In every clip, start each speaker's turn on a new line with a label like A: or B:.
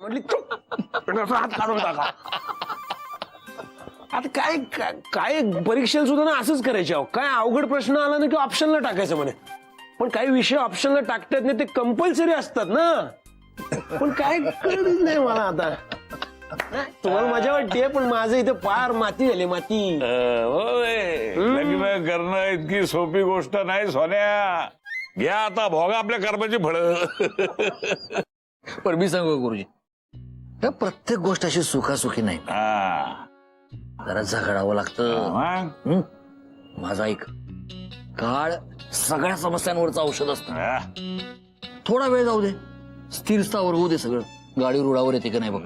A: म्हटली चुप असा हात काढून टाका. आता काय काय परीक्षेला सुद्धा ना असंच करायचे अहो. काय अवघड प्रश्न आला ना की ऑप्शनला टाकायचं म्हणे. पण काही विषय ऑप्शनला टाकतात नाही ते कंपल्सरी असतात ना. पण काय कळत नाही मला आता. तुम्हाला मजा वाटते पण माझं इथे पार माती झाली माती.
B: लग्न करणं इतकी सोपी गोष्ट नाही सोन्या. घ्या आता भोगा आपल्या कर्माची फळ.
C: पण मी सांगू गुरुजी या प्रत्येक गोष्ट अशी सुखासुखी नाही. जरा झगडावं लागतं. माझा ऐक काळ सगळ्या समस्यांवरचं औषध असतं. थोडा वेळ जाऊ दे स्थिर स्थावर होऊ दे सगळं. गाडी रुळावर येते का नाही बघ.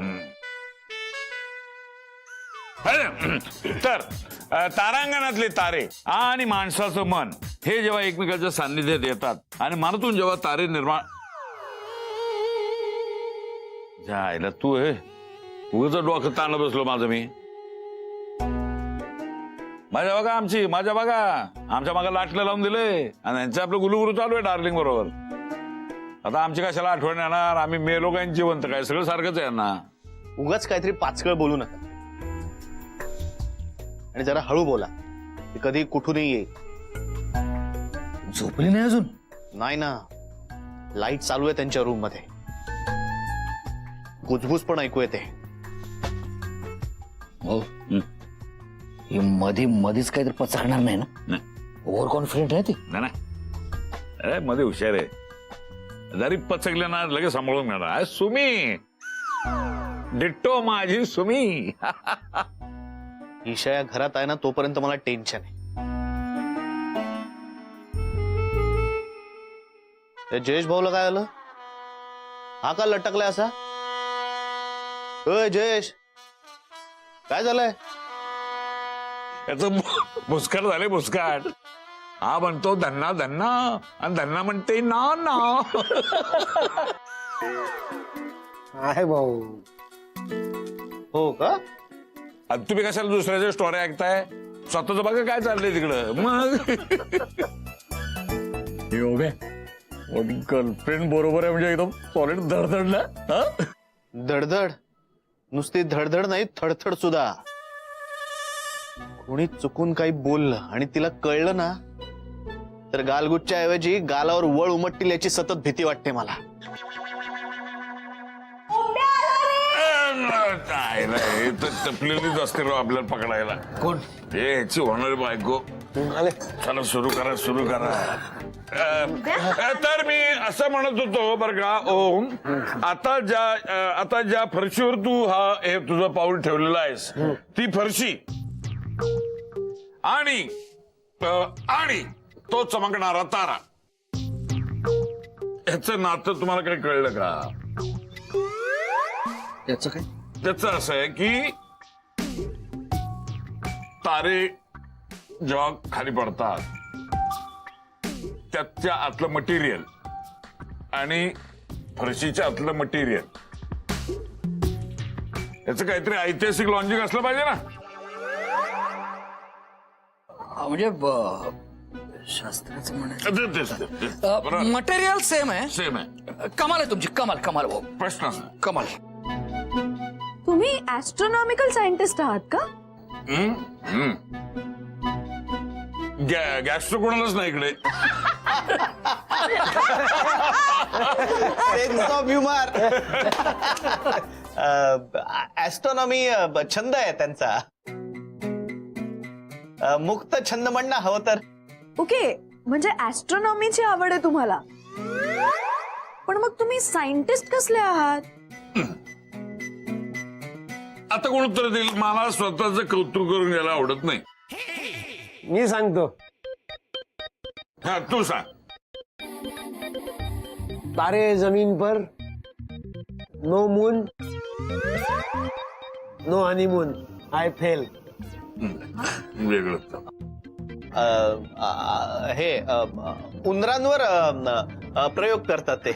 B: तर तारांगणातले तारे आणि माणसाचं मन हे जेव्हा एकमेकांच्या सान्निध्यात येतात आणि मनातून जेव्हा तारे निर्माण जायला तू हे उगाच डोकं ताणलं बसलो माझं मी. माझ्या बघा आमच्या मागा लाटलं लावून दिलंय आणि यांचं आपलं गुलुगुलू चालू आहे डार्लिंग बरोबर. आता आमची कशाला आठवण येणार. आम्ही मेलो काय जिवंत काय सगळं सारखंच आहे ना.
D: उगाच काहीतरी पाचकळ बोलू नका आणि जरा हळू बोला. कधी कुठूनही येईल.
C: झोपली नाही अजून.
D: नाही ना लाईट चालू आहे त्यांच्या रूम मध्ये. कुजबूज पण ऐकू येते.
C: हो ही मधीच काहीतरी पचकणार नाही ना. ओव्हर कॉन्फिडेंट आहे ती.
B: नाही मध्ये हुशार आहे. जरी पचकले ना लगेच सांभाळून घेणार. सुमी डिट्टो माझी सुमी.
D: ईशा या घरात आहे ना तोपर्यंत मला टेन्शन आहे. जयेश भाऊला काय आलं. हा का लटकलाय असा. जयेश काय झालंय.
B: याचं मुस्काट झाले मुस्काट. हा म्हणतो धन्ना धन्ना आणि धन्ना म्हणते ना ना.
A: आहे भाऊ.
D: हो का.
B: आणि तुम्ही कशाला दुसऱ्याच्या स्टोरी ऐकताय. स्वतःच बघा काय चाललंय तिकडं. मग गर्लफ्रेंड बरोबर आहे म्हणजे एकदम सॉलिड धडधडला.
D: धडधड नुसती धडधड नाही थडथड सुद्धा. कोणी चुकून काही बोललं आणि तिला कळलं ना तर गालगुच्च्या ऐवजी गालावर वळ उमटतील याची सतत भीती वाटते मला.
B: तपलेलीच असते राव आपल्याला पकडायला.
C: कोण
B: याची होणारी बायको. चला सुरू करा. तर मी असं म्हणत होतो बरं का ओम. आता ज्या फरशीवर तू हे तुझं पाऊल ठेवलेलं आहेस ती फरशी आणि तो चमकणारा तारा ह्याचं नातं तुम्हाला काही कळलं का.
C: त्याचं काय.
B: त्याचं असं आहे की तारे जेव्हा खाली पडतात त्याच्या आतलं मटेरियल आणि फरशीच्या आतलं मटेरियल याचं काहीतरी ऐतिहासिक लॉजिक असलं पाहिजे ना.
C: म्हणजे शास्त्राचं म्हणायचं मटेरियल सेम आहे. कमाल आहे तुमची. कमाल भाऊ.
B: प्रश्न
C: कमाल.
E: तुम्ही ऍस्ट्रॉनॉमिकल सायंटिस्ट आहात का.
B: गॅस्ट्रो कोणालाच नाही इकडे.
D: ऍस्ट्रॉनॉमी छंद आहे त्यांचा. मुक्त छंद म्हणणं हवं तर.
E: ओके म्हणजे ऍस्ट्रॉनॉमीची आवड आहे तुम्हाला. पण मग तुम्ही सायंटिस्ट कसले आहात.
B: आता कोण उत्तर देईल. मला स्वतःच कौतुक करून घ्यायला आवडत नाही.
A: मी सांगतो.
B: हा तू सांग.
A: Taare Zameen Par no moon no honeymoon I fail.
B: वेगळं.
D: हे उंदरांवर प्रयोग करतात ते.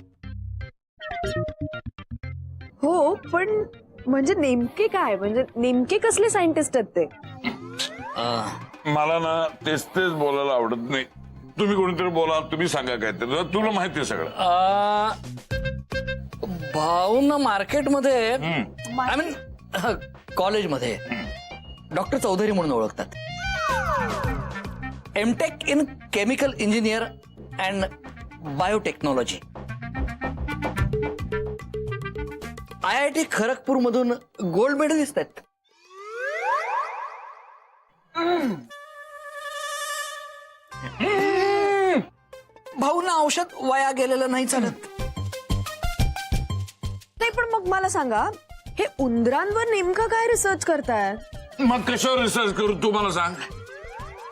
E: हो पण म्हणजे नेमके काय. म्हणजे नेमके कसले सायंटिस्ट आहेत ते.
B: मला ना तेच बोलायला आवडत नाही. तुम्ही कोणीतरी बोला. तुम्ही सांगा काय ते. तुला माहिती आहे सगळं.
C: भाऊंना मार्केटमध्ये आय मीन कॉलेजमध्ये डॉक्टर चौधरी म्हणून ओळखतात. MTech in chemical engineer and biotechnology. IIT Kharagpur मधून गोल्ड मेडलिस्ट आहेत. भाऊंना औषध वाया गेलेलं नाही चालत.
E: नाही पण मग मला सांगा, हे उंदरांवर नेमकं काय रिसर्च करताय?
B: मग कशावर रिसर्च करू तू मला सांग.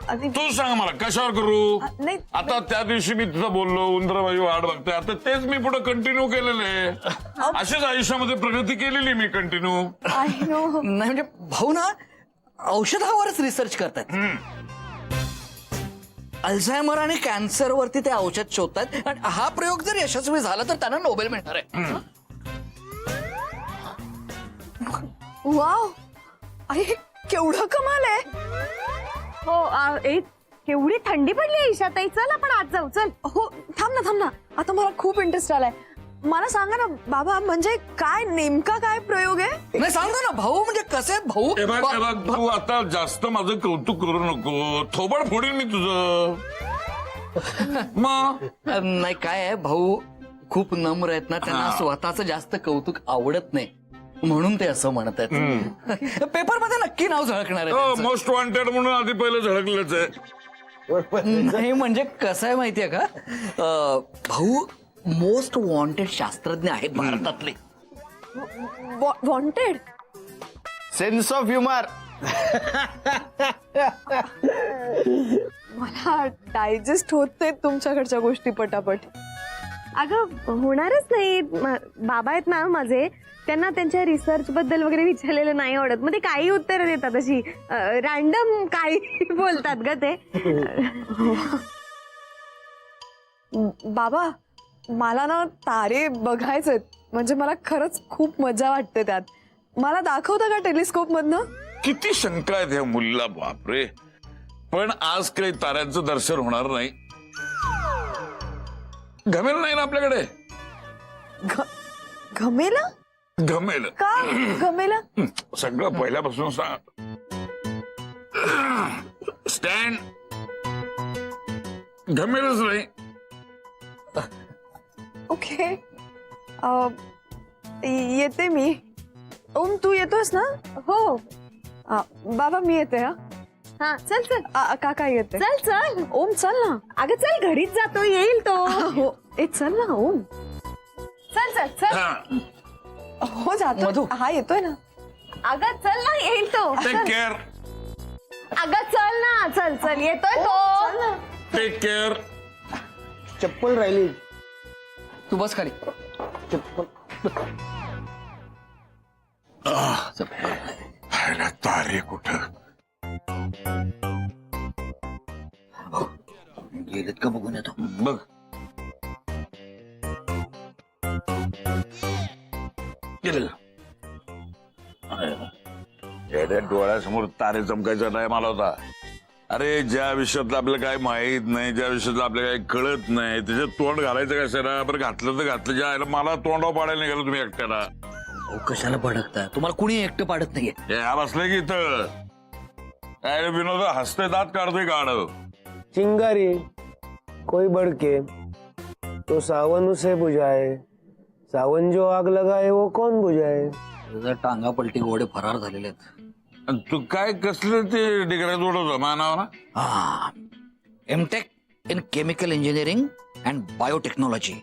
E: आणि
B: तू सांग मला कशावर करू.
E: नाही
B: आता त्या दिवशी मी तुझं बोललो उंदराबाई वाट बघतोय, आता तेच मी पुढे कंटिन्यू केलेलं आहे. अशीच आयुष्यामध्ये प्रगती केलेली मी कंटिन्यू.
E: I know.
C: नाही म्हणजे भाऊ ना औषधावरच रिसर्च करतात. अल्झायमर आणि कॅन्सर वरती ते औषध शोधतात आणि हा प्रयोग जर यशस्वी झाला तर त्यांना नोबेल मिळणार आहे.
E: वाव, अरे केवढं कमाल आहे.
F: हो केवढी थंडी पडली ईशाताई. चल आपण आज जाऊ. चल.
E: हो थांब ना आता मला खूप इंटरेस्ट आलाय. मला सांगा ना बाबा, म्हणजे काय नेमका काय प्रयोग आहे?
C: नाही सांगा ना भाऊ, म्हणजे कसे आहेत भाऊ.
B: हे बघ तू आता जास्त माझं कौतुक करू नको, थोबड फोडीन मी तुझं. मग
C: नाही काय आहे, भाऊ खूप नम्र आहेत ना, त्यांना स्वतःच जास्त कौतुक आवडत नाही म्हणून ते असं म्हणत आहेत. पेपर मध्ये नक्की नाव झळकणार आहे त्यांचं.
B: मोस्ट वॉन्टेड म्हणून आधी पहिलं झळकलंच आहे.
C: नाही म्हणजे कसं आहे माहितीये का, भाऊ मोस्ट वॉन्टेड शास्त्रज्ञ आहेत भारतातले.
E: वॉन्टेड.
D: Sense of humour.
E: मला डायजेस्ट होत नाहीत तुमच्याकडच्या गोष्टी पटापट.
F: अगं होणारच नाही. बाबा आहेत ना माझे, त्यांना त्यांच्या रिसर्च बद्दल वगैरे विचारलेलं नाही आवडत. मग ते काही उत्तर देतात, अशी रॅन्डम काही बोलतात ग ते.
E: बाबा मला ना तारे बघायचेत, म्हणजे मला खरंच खूप मजा वाटते त्यात. मला दाखवता का टेलिस्कोप मधनं?
B: किती शंका आहेत ह्या मुलीला, बापरे. पण आज काही ताऱ्यांचं दर्शन होणार नाही. घमेल नाही ना आपल्याकडे.
E: घमेला?
B: घमेल
E: का घमेला?
B: सगळं पहिल्यापासून सांग. स्टँड घमेलच नाही.
E: ओके येते मी. ओम तू येतोस ना?
F: हो.
E: बाबा मी येते. हा
F: हा चल चल.
E: काका येते.
F: चल चल.
E: ओम चल ना.
F: अगं चल, घरीच जातो, येईल तो.
E: हो चल ना ओम.
F: चल चल चल.
B: हा.
E: हो जातो.
C: मधू.
E: हा येतोय ना.
F: अगं चल ना, येईल तो.
B: Take care.
F: अगं चल ना, चल चल, येतोय तो.
B: Take care.
A: चप्पल राहिली.
C: तू बस खाली.
B: तारे कुठं
C: गेलेत का बघून येतो.
B: बघ. गेलं डोळ्यासमोर तारे चमकायचा टाइम आला होता. अरे ज्या विषयातलं आपल्याला काय माहित नाही, ज्या विषयातलं आपल्याला काही कळत नाही, त्याच्यात तोंड घालायचं कशाला. बरं घातलं तर घातलं. ज्या मला तोंडावर पाडायला निघालं तुम्ही एकट्याला.
C: भाऊ कशाला भडकताय, तुम्हाला कुणी एकटं पाडत नाहीये.
B: हे बसलं की इथं काय विनोद हसते दात काढतोय गाढव.
A: चिंगारी कोई बड़के तो सावन उसे बुझाए, सावन जो आग लगाए वो कौन बुझाए.
C: तुझ्या टांगा पलटी घोडे फरार झालेले आहेत.
B: आणि तू काय कसलं ते डिग्र्या जोडवतो मानावर ना.
C: हा MTech in chemical engineering and biotechnology,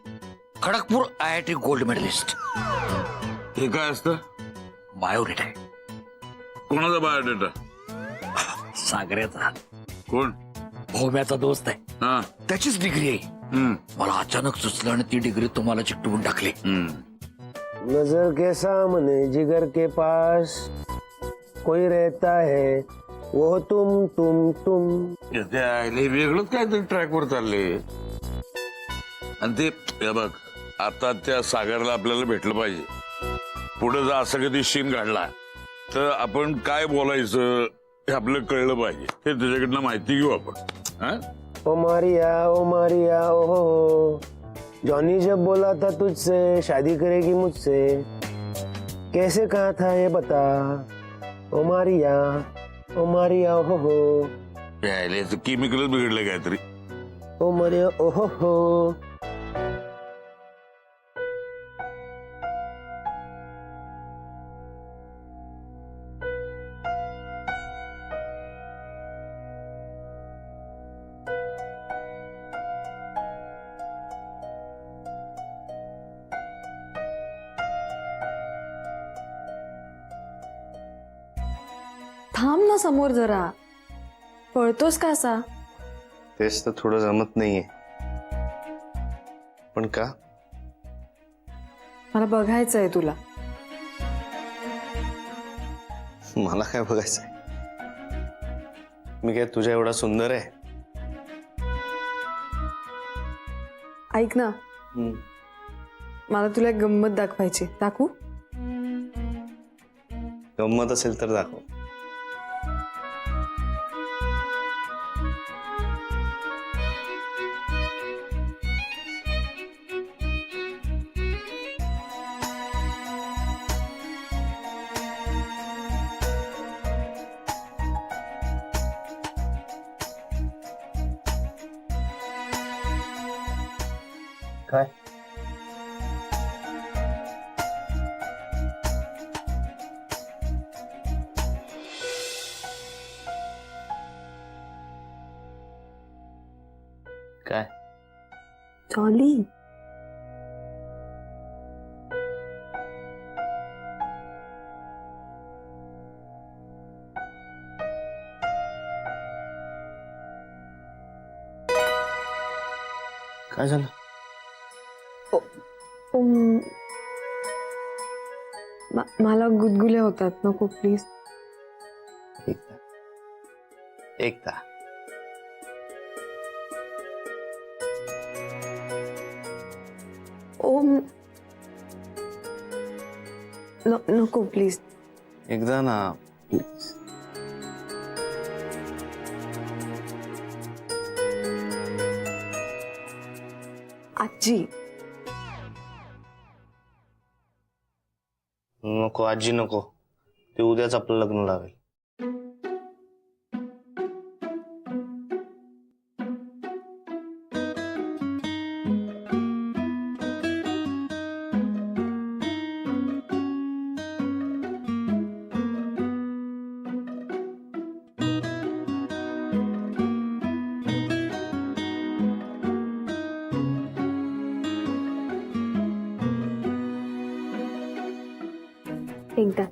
C: Kharagpur IIT gold medalist.
B: हे काय असतं.
C: बायोडेटा.
B: कोणाचा बायोडेटा.
C: सागऱ्याचा.
B: कोण.
C: भोम्याचा दोस्त आहे.
B: हा.
C: त्याचीच डिग्री आहे. मला अचानक सुचलं आणि ती डिग्री तुम्हाला चिकटवून टाकली.
A: नजर के सामने जिगर के पास कोई रहता है वो तुम.
B: वेगळंच काहीतरी ट्रॅक वर चालले. आणि ते हे बघ, आता त्या सागरला आपल्याला भेटलं पाहिजे. पुढे जर असं कधी शीन घडला तर आपण काय बोलायचं हे आपल्याला कळलं पाहिजे. हे तुझ्याकडनं माहिती घेऊ आपण.
A: ओ मारिया ओ जॉनी जब बोला था तुझसे शादी करेगी मुझसे, कैसे कहा था ये बता, ओ मारिया हो
B: यायला केमिकल बिघडलं काहीतरी.
A: ओ मारिया ओ हो.
E: थांब ना समोर जरा, पळतोस का असा?
D: तेच तर थोडं जमत नाहीये. पण का?
E: मला बघायचंय तुला.
D: मला काय बघायचंय? मी काय तुझ्या एवढा सुंदर आहे?
E: ऐक ना, मला तुला एक गंमत दाखवायची. दाखवू?
D: गंमत असेल तर दाखव. काय? काय?
E: जॉली,
D: काय झालं?
E: मला गुदगुले होतात. नको प्लीज.
D: एकदा
E: ओम, नको प्लीज.
D: एकदा ना प्लीज.
E: आजी,
D: नको आजी नको. ते उद्याच आपलं लग्न लावेल.
F: एकदा.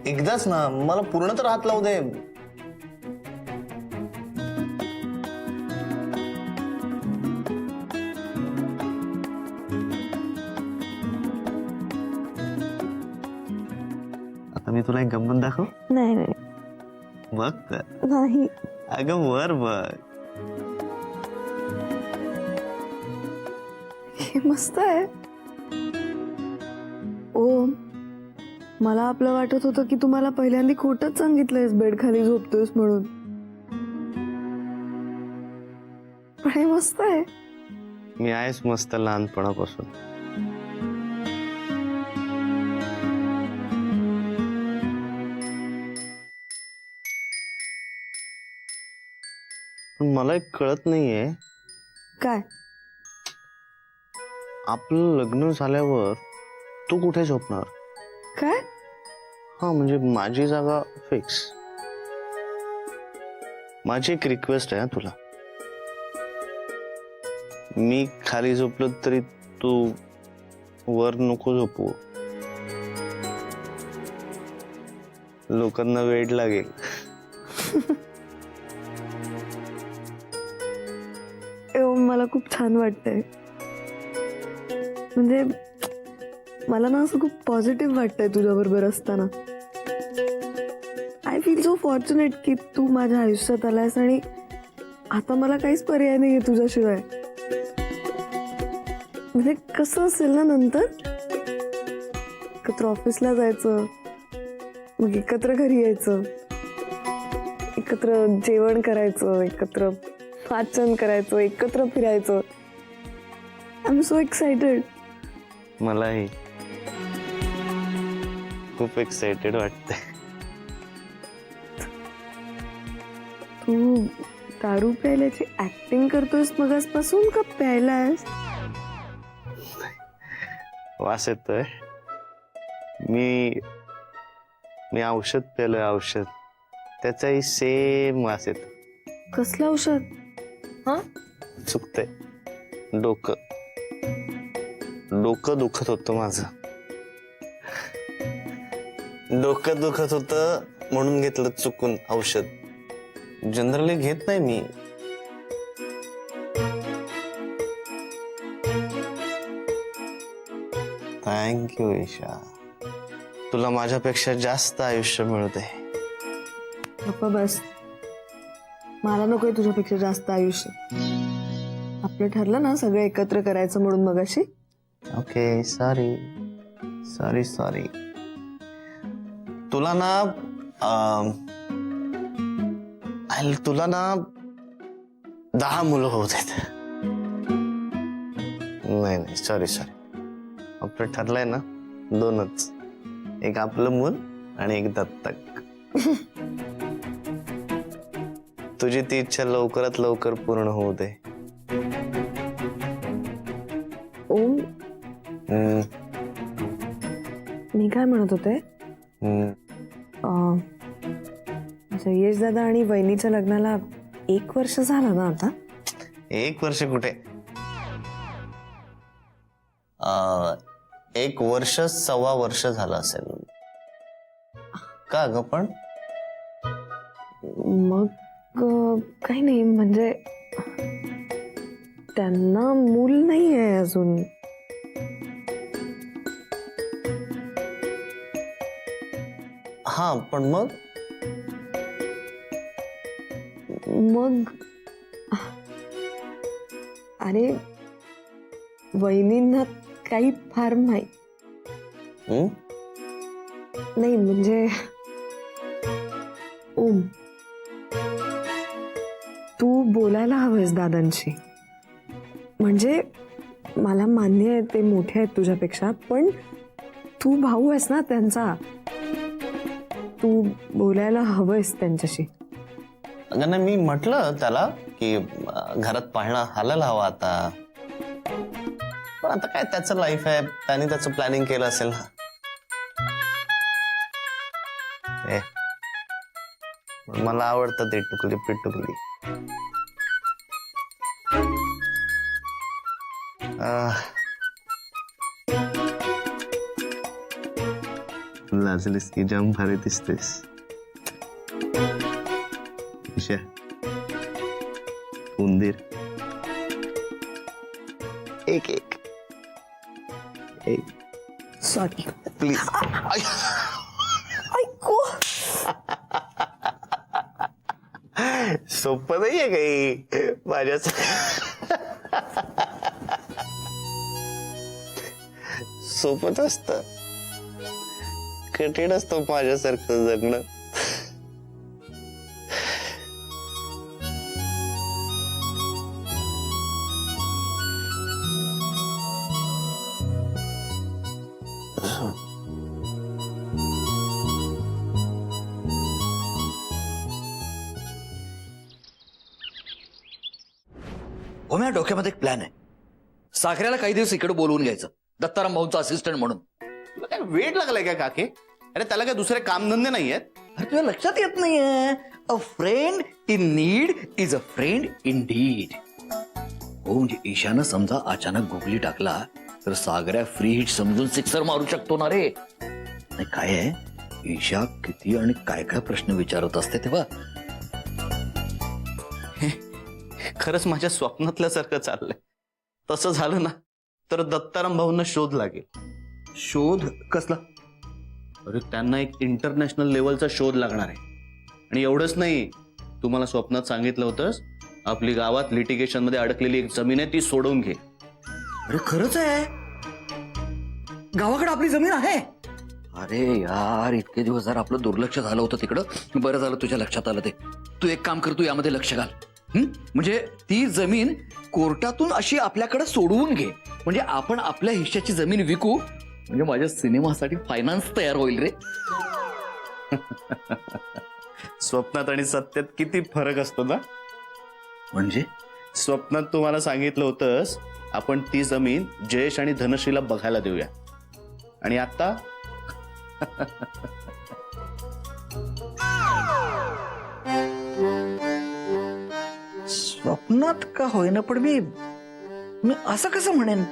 D: एकदाच ना, मला पूर्ण तर हात लावू दे. आता मी तुला एक गंमत दाखव.
F: नाही नाही
D: बघ तर.
F: नाही.
D: अगं वर बघ.
E: हे मस्त आहे. ओम, मला आपलं वाटत होतं की तुम्हाला पहिल्यांदा खोटच सांगितलंयस बेड खाली झोपतोयस म्हणून. पण हे मस्त आहे.
D: मी आहेच मस्त लहानपणापासून. पण मला एक कळत नाहीये,
E: काय?
D: आपलं लग्न झाल्यावर तू कुठे झोपणार?
E: काय?
D: हा म्हणजे माझी जागा फिक्स. माझी एक रिक्वेस्ट आहे तुला. मी खाली झोपलो तरी तू वर नको झोपू. लोकांना वेड लागेल.
E: ओम, मला खूप छान वाटतंय. म्हणजे मला ना असं खूप पॉझिटिव्ह वाटतंय तुझ्या बरोबर असताना. आय फील सो फॉर्च्युनेट की तू माझ्या आयुष्यात आलायस आणि आता मला काहीच पर्याय नाहीये तुझ्याशिवाय. अरे कसं असेल ना नंतर एकत्र ऑफिसला जायचं, मग एकत्र घरी यायचं, एकत्र जेवण करायचं, एकत्र वाचन करायचं, एकत्र फिरायचं. I am so excited.
D: मलाही खूप एक्साइटेड वाटतंय.
E: तू दारू प्यायल्याची ऍक्टिंग करतोयस मगासपासून का प्यायलायस?
D: वास येतोय. मी औषध पेलोय, औषध. त्याचाही सेम वास येतो.
E: कसलं औषध? हा,
D: चुकतंय. डोकं दुखत होतं माझं. डोकं दुखत होतं म्हणून घेतलं चुकून औषध. जनरली घेत नाही मी. थँक्यू ईशा. तुला माझ्यापेक्षा जास्त आयुष्य मिळू दे.
E: पप्पा बस, मला नकोय तुझ्यापेक्षा जास्त आयुष्य. आपलं ठरलं ना सगळं एकत्र करायचं म्हणून मगाशी.
D: Okay, sorry. तुला ना तुला ना 10 मुलं होत आहेत. नाही, सॉरी. आपलं ठरलंय ना 2च. एक आपलं मूल आणि एक दत्तक. तुझी ती इच्छा लवकरात लवकर पूर्ण होऊ दे.
E: ओम, मी काय म्हणत होते, जयेश दादा आणि वहिनीच्या लग्नाला 1 वर्ष झालं ना आता.
D: 1 वर्ष कुठे, 1 वर्ष 1.25 वर्ष झालं असेल. का ग पण?
E: मग काही नाही, म्हणजे त्यांना मूल नाही आहे अजून.
D: हा, पण मग
E: अरे वहिनींना काही फार माहित नाही. म्हणजे ओम, तू बोलायला हवंस दादांशी. म्हणजे मला मान्य आहे ते मोठे आहेत तुझ्यापेक्षा, पण तू भाऊ आहेस ना त्यांचा. तू बोलायला हवंस त्यांच्याशी.
D: अगं नाही, मी म्हटलं त्याला की घरात पाळणा हालायला हवा आता. पण आता काय त्याचं लाईफ आहे, त्याने त्याचं प्लॅनिंग केलं असेल ना. मला आवडतं ते टुकली पिटुकली. लाजलीस की जाम भारी दिसतेस ईशा. उंदीर एक
E: सॉरी
D: प्लीज.
E: ऐकू.
D: सोपं नाहीये काही माझ्याच. सोपंच असतं, कठीण असतं माझ्यासारखं जगणं.
C: हो, माझ्या डोक्यामध्ये एक प्लॅन आहे. साखरेला काही दिवस इकडे बोलवून घ्यायचं, दत्ताराम भाऊंचा असिस्टंट म्हणून.
D: तुला काय वेळ लागलाय का काके? अरे त्याला काय दुसरे कामधंदे नाहीयेत?
C: अरे तुझ्या लक्षात येत नाहीये, अ friend in need is a friend in deed. हो, म्हणजे ईशानं समजा अचानक गुगली टाकला तर सागऱ्या फ्री हिट समजून 6 मारू शकतो ना रे. नाही काय आहे, ईशा किती आणि काय काय प्रश्न विचारत असते तेव्हा.
D: खरंच माझ्या स्वप्नातल्यासारखं चाललंय. तसं झालं ना तर दत्ताराम भाऊंना शोध लागेल.
C: शोध कसला?
D: अरे त्यांना एक इंटरनॅशनल लेवलचा शोध लागणार आहे. आणि एवढंच नाही, तुम्हाला स्वप्नात सांगितलं होतंस आपली गावात लिटिगेशन मध्ये अडकलेली एक जमीन आहे ती सोडवून घे.
C: अरे खरंच आहे, गावाकडे आपली जमीन आहे. अरे यार, इतके दिवस जर आपलं दुर्लक्ष झालं होतं तिकडं, बरं झालं तुझ्या लक्षात आलं ते. तू एक काम कर, तू यामध्ये लक्ष घाल. म्हणजे ती जमीन कोर्टातून अशी आपल्याकडे सोडवून घे, म्हणजे आपण आपल्या हिश्श्याची जमीन विकू, म्हणजे माझ्या सिनेमासाठी फायनान्स तयार होईल रे.
D: स्वप्नात आणि सत्यात किती फरक असतो ना.
C: म्हणजे
D: स्वप्नात तुम्हाला सांगितलं होतंस आपण ती जमीन जयेश आणि धनश्रीला बघायला देऊया, आणि आता
C: स्वप्नात का होईना, पण मी असं कसं म्हणेन.